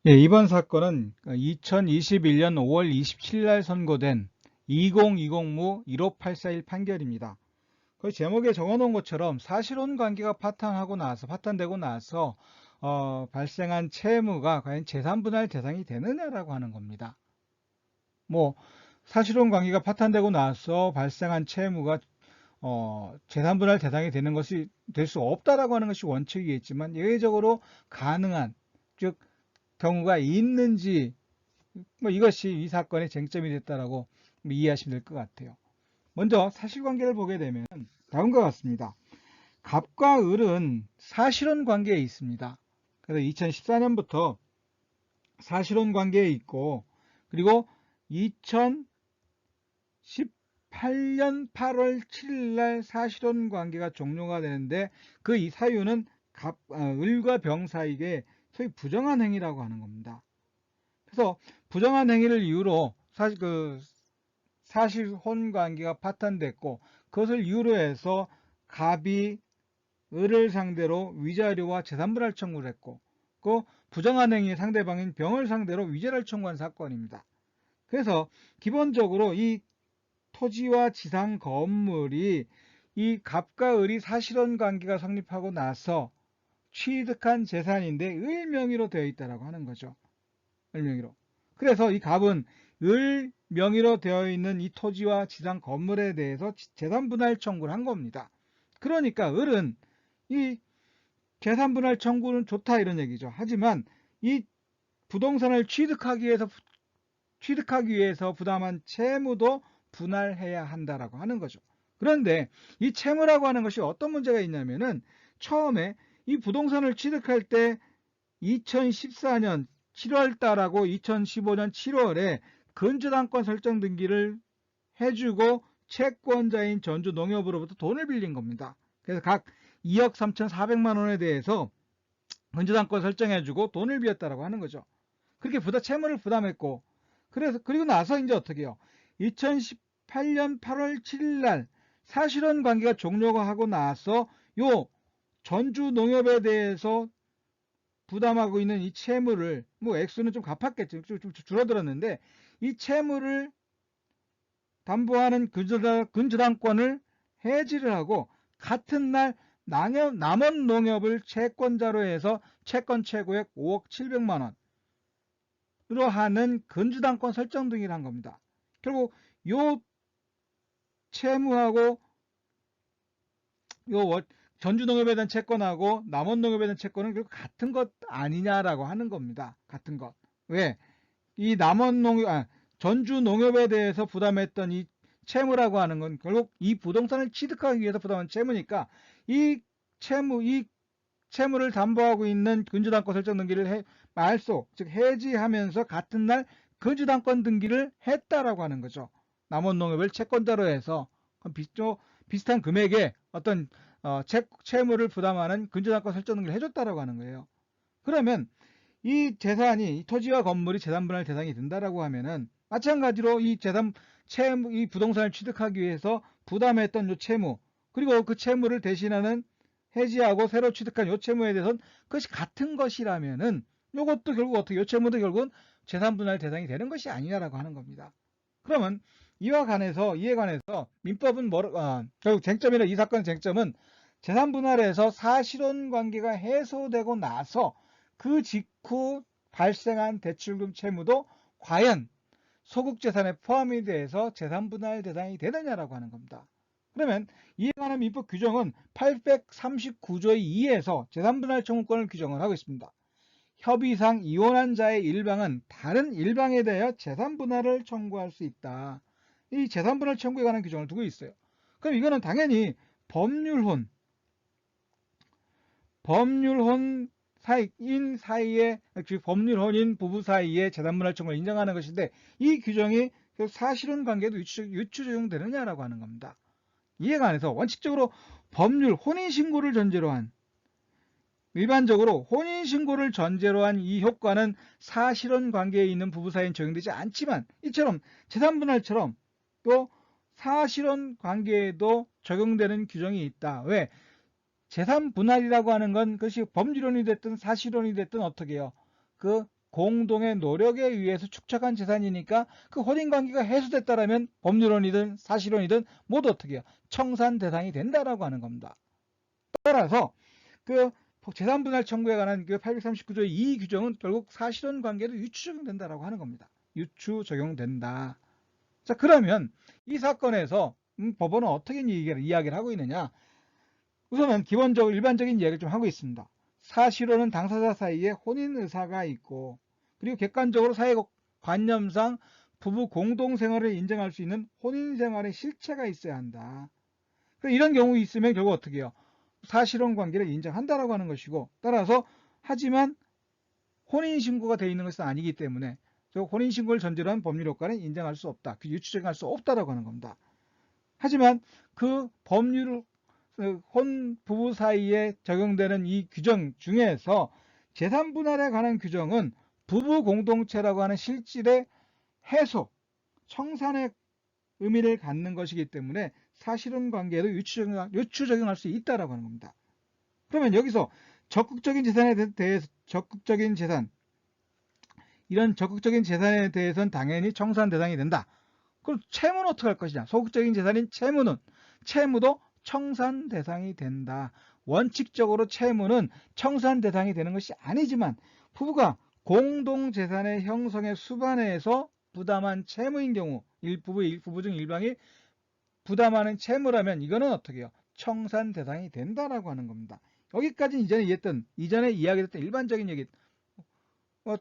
예, 이번 사건은 2021년 5월 27일 날 선고된 2020무 15841 판결입니다. 그 제목에 적어놓은 것처럼 사실혼 관계가 파탄되고 나서 발생한 채무가 과연 재산분할 대상이 되느냐라고 하는 겁니다. 뭐 사실혼 관계가 파탄되고 나서 발생한 채무가 재산분할 대상이 되는 것이 될 수 없다라고 하는 것이 원칙이겠지만 예외적으로 가능한 즉 경우가 있는지 이것이 이 사건의 쟁점이 됐다라고 이해하시면 될 것 같아요. 먼저 사실관계를 보게 되면 다음과 같습니다. 갑과 을은 사실혼 관계에 있습니다. 그래서 2014년부터 사실혼 관계에 있고 그리고 2018년 8월 7일 날 사실혼 관계가 종료가 되는데 그 이 사유는 을과 병 사이에 소위 부정한 행위라고 하는 겁니다. 그래서 부정한 행위를 이유로 사실혼 관계가 파탄됐고 그것을 이유로 해서 갑이 을을 상대로 위자료와 재산분할 청구를 했고 그 부정한 행위의 상대방인 병을 상대로 위자료를 청구한 사건입니다. 그래서 기본적으로 이 토지와 지상 건물이 이 갑과 을이 사실혼 관계가 성립하고 나서 취득한 재산인데 을 명의로 되어 있다라고 하는 거죠. 을 명의로. 그래서 이 갑은 을 명의로 되어 있는 이 토지와 지상 건물에 대해서 재산분할 청구를 한 겁니다. 그러니까 을은 이 재산분할 청구는 좋다 이런 얘기죠. 하지만 이 부동산을 취득하기 위해서 부담한 채무도 분할해야 한다라고 하는 거죠. 그런데 이 채무라고 하는 것이 어떤 문제가 있냐면은 처음에 이 부동산을 취득할 때 2014년 7월 달하고 2015년 7월에 근저당권 설정 등기를 해주고 채권자인 전주농협으로부터 돈을 빌린 겁니다. 그래서 각 2억 3,400만 원에 대해서 근저당권 설정해주고 돈을 빌렸다라고 하는 거죠. 그렇게 채무를 부담했고 그리고 나서 이제 어떻게 해요? 2018년 8월 7일 날 사실혼 관계가 종료가 하고 나서 요 전주농협에 대해서 부담하고 있는 이 채무를 액수는 좀 갚았겠죠. 좀 줄어들었는데 이 채무를 담보하는 근저당권을 해지를 하고 같은 날 남원농협을 채권자로 해서 채권 최고액 5억 700만 원으로 하는 근저당권 설정 등기를 한 겁니다. 결국 요 채무하고 요 전주농협에 대한 채권하고 남원농협에 대한 채권은 결국 같은 것 아니냐라고 하는 겁니다. 같은 것. 왜? 이 전주농협에 대해서 부담했던 이 채무라고 하는 건 결국 이 부동산을 취득하기 위해서 부담한 채무니까 이 채무를 담보하고 있는 근저당권 설정 등기를 즉 해지하면서 같은 날 근저당권 등기를 했다라고 하는 거죠. 남원농협을 채권자로 해서 비슷한 금액의 어떤 채무를 부담하는 근저당권 설정 등기를 해줬다라고 하는 거예요. 그러면 이 재산이, 이 토지와 건물이 재산분할 대상이 된다라고 하면은 마찬가지로 이 부동산을 취득하기 위해서 부담했던 요 채무, 그리고 그 채무를 대신하는 해지하고 새로 취득한 요 채무에 대해서는 그것이 같은 것이라면은 요것도 결국 어떻게, 요 채무도 결국은 재산분할 대상이 되는 것이 아니냐라고 하는 겁니다. 그러면 이에 관해서 민법은 결국 이 사건의 쟁점은 재산분할에서 사실혼 관계가 해소되고 나서 그 직후 발생한 대출금 채무도 과연 소극재산에 포함이 돼서 재산분할 대상이 되느냐라고 하는 겁니다. 그러면 이에 관한 민법 규정은 839조의 2에서 재산분할 청구권을 규정을 하고 있습니다. 협의상 이혼한 자의 일방은 다른 일방에 대하여 재산분할을 청구할 수 있다. 이 재산분할 청구에 관한 규정을 두고 있어요. 그럼 이거는 당연히 법률혼 사이인 사이에, 즉 법률혼인 부부 사이에 재산분할 청구를 인정하는 것인데 이 규정이 사실혼 관계에도 유추 적용되느냐라고 하는 겁니다. 이해가 안 해서 원칙적으로 혼인신고를 전제로 한 일반적으로 혼인신고를 전제로 한 이 효과는 사실혼 관계에 있는 부부 사이엔 적용되지 않지만 이처럼 재산분할처럼 또 사실혼 관계에도 적용되는 규정이 있다. 왜? 재산분할이라고 하는 건 그것이 법률혼이 됐든 사실혼이 됐든 어떻게 해요? 그 공동의 노력에 의해서 축적한 재산이니까 그 혼인관계가 해소됐다라면 법률론이든 사실론이든 모두 어떻게 해요? 청산 대상이 된다라고 하는 겁니다. 따라서 그 재산분할 청구에 관한 그 839조의 이 규정은 결국 사실혼 관계로 유추 적용된다라고 하는 겁니다. 유추 적용된다. 자, 그러면 이 사건에서 법원은 어떻게 이야기를 하고 있느냐? 우선은 기본적으로 일반적인 이야기를 좀 하고 있습니다. 사실혼은 당사자 사이에 혼인 의사가 있고, 그리고 객관적으로 사회관념상 부부 공동생활을 인정할 수 있는 혼인생활의 실체가 있어야 한다. 이런 경우 있으면 결국 어떻게 해요? 사실혼 관계를 인정한다라고 하는 것이고, 따라서 하지만 혼인신고가 되어 있는 것은 아니기 때문에 혼인신고를 전제로 한 법률 효과는 인정할 수 없다. 그 유추적용할 수 없다라고 하는 겁니다. 하지만 그 법률 혼부부 사이에 적용되는 이 규정 중에서 재산분할에 관한 규정은 부부 공동체라고 하는 실질의 해소, 청산의 의미를 갖는 것이기 때문에 사실혼 관계에도 유추 적용할 수 있다라고 하는 겁니다. 그러면 여기서 적극적인 재산에 대해서 이런 적극적인 재산에 대해서는 당연히 청산 대상이 된다. 그럼 채무는 어떻게 할 것이냐? 소극적인 재산인 채무도 청산 대상이 된다. 원칙적으로 채무는 청산 대상이 되는 것이 아니지만 부부가 공동 재산의 형성에 수반해서 부담한 채무인 경우 부부 중 일방이 부담하는 채무라면 이거는 어떻게 해요? 청산 대상이 된다라고 하는 겁니다. 여기까지는 이전에 이야기했던 일반적인 얘기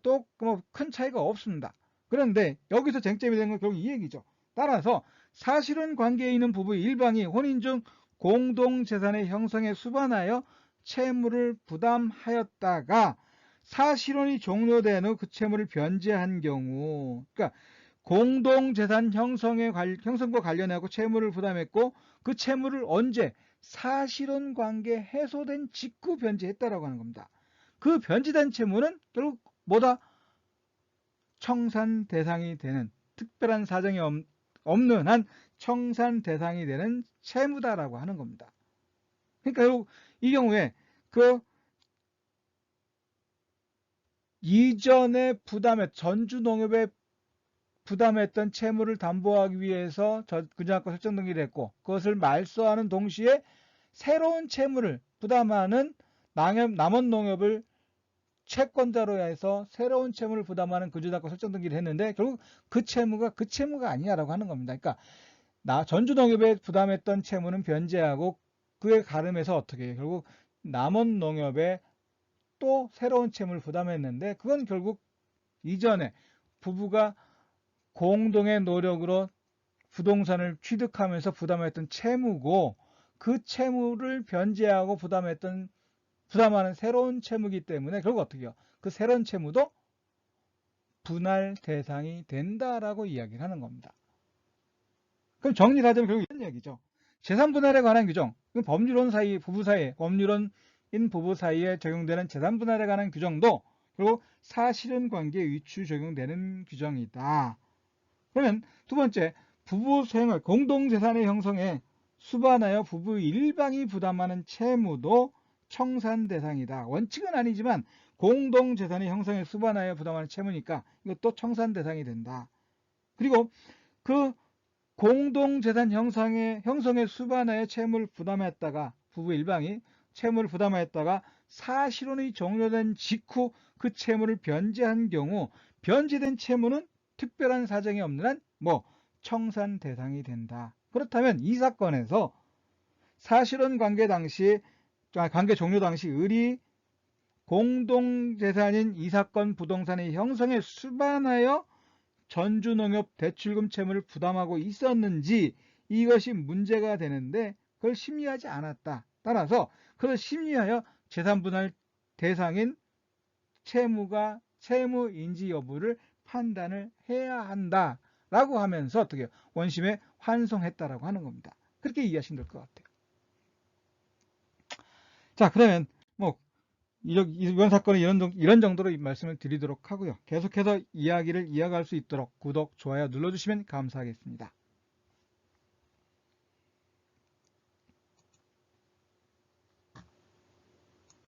또 큰 차이가 없습니다. 그런데 여기서 쟁점이 되는 건 결국 이 얘기죠. 따라서 사실혼 관계에 있는 부부 일방이 혼인 중 공동재산의 형성에 수반하여 채무를 부담하였다가 사실혼이 종료된 후 그 채무를 변제한 경우, 그러니까 공동재산 형성과 관련하고 채무를 부담했고 그 채무를 언제? 사실혼 관계 해소된 직후 변제했다라고 하는 겁니다. 그 변제된 채무는 결국 뭐다? 청산 대상이 되는, 특별한 사정이 없는 한 청산 대상이 되는 채무다라고 하는 겁니다. 그러니까 결국 이 경우에 그 이전에 전주농협에 부담했던 채무를 담보하기 위해서 근저당권 설정 등기를 했고 그것을 말소하는 동시에 새로운 채무를 부담하는 남원농협을 채권자로 해서 새로운 채무를 부담하는 근저당권 설정 등기를 했는데 결국 그 채무가 아니냐라고 하는 겁니다. 그러니까 전주농협에 부담했던 채무는 변제하고 그에 가름해서 어떻게 해요? 결국 남원농협에 또 새로운 채무를 부담했는데 그건 결국 이전에 부부가 공동의 노력으로 부동산을 취득하면서 부담했던 채무고 그 채무를 변제하고 부담하는 새로운 채무이기 때문에 결국 어떻게 해요? 그 새로운 채무도 분할 대상이 된다라고 이야기를 하는 겁니다. 그럼 정리를 하자면 결국 이런 얘기죠. 재산 분할에 관한 규정, 법률인 부부 사이에 적용되는 재산 분할에 관한 규정도 결국 사실혼 관계에 유추 적용되는 규정이다. 그러면 두 번째, 부부 생활 공동재산의 형성에 수반하여 부부 일방이 부담하는 채무도 청산 대상이다. 원칙은 아니지만 공동재산의 형성에 수반하여 부담하는 채무니까 이것도 청산 대상이 된다. 그리고 그 공동재산 형성에 수반하여 채무를 부담했다가 부부 일방이 채무를 부담하였다가 사실혼이 종료된 직후 그 채무를 변제한 경우 변제된 채무는 특별한 사정이 없는 한 청산 대상이 된다. 그렇다면 이 사건에서 사실혼 관계 종료 당시 을이 공동재산인 이 사건 부동산의 형성에 수반하여 전주농협 대출금 채무를 부담하고 있었는지 이것이 문제가 되는데 그걸 심리하지 않았다. 따라서 그걸 심리하여 재산분할 대상인 채무인지 여부를 판단을 해야 한다라고 하면서 어떻게 원심에 환송했다라고 하는 겁니다. 그렇게 이해하시면 될 것 같아요. 자, 그러면 이번 사건은 이런 정도로 말씀을 드리도록 하고요. 계속해서 이야기를 이어갈 수 있도록 구독, 좋아요 눌러주시면 감사하겠습니다.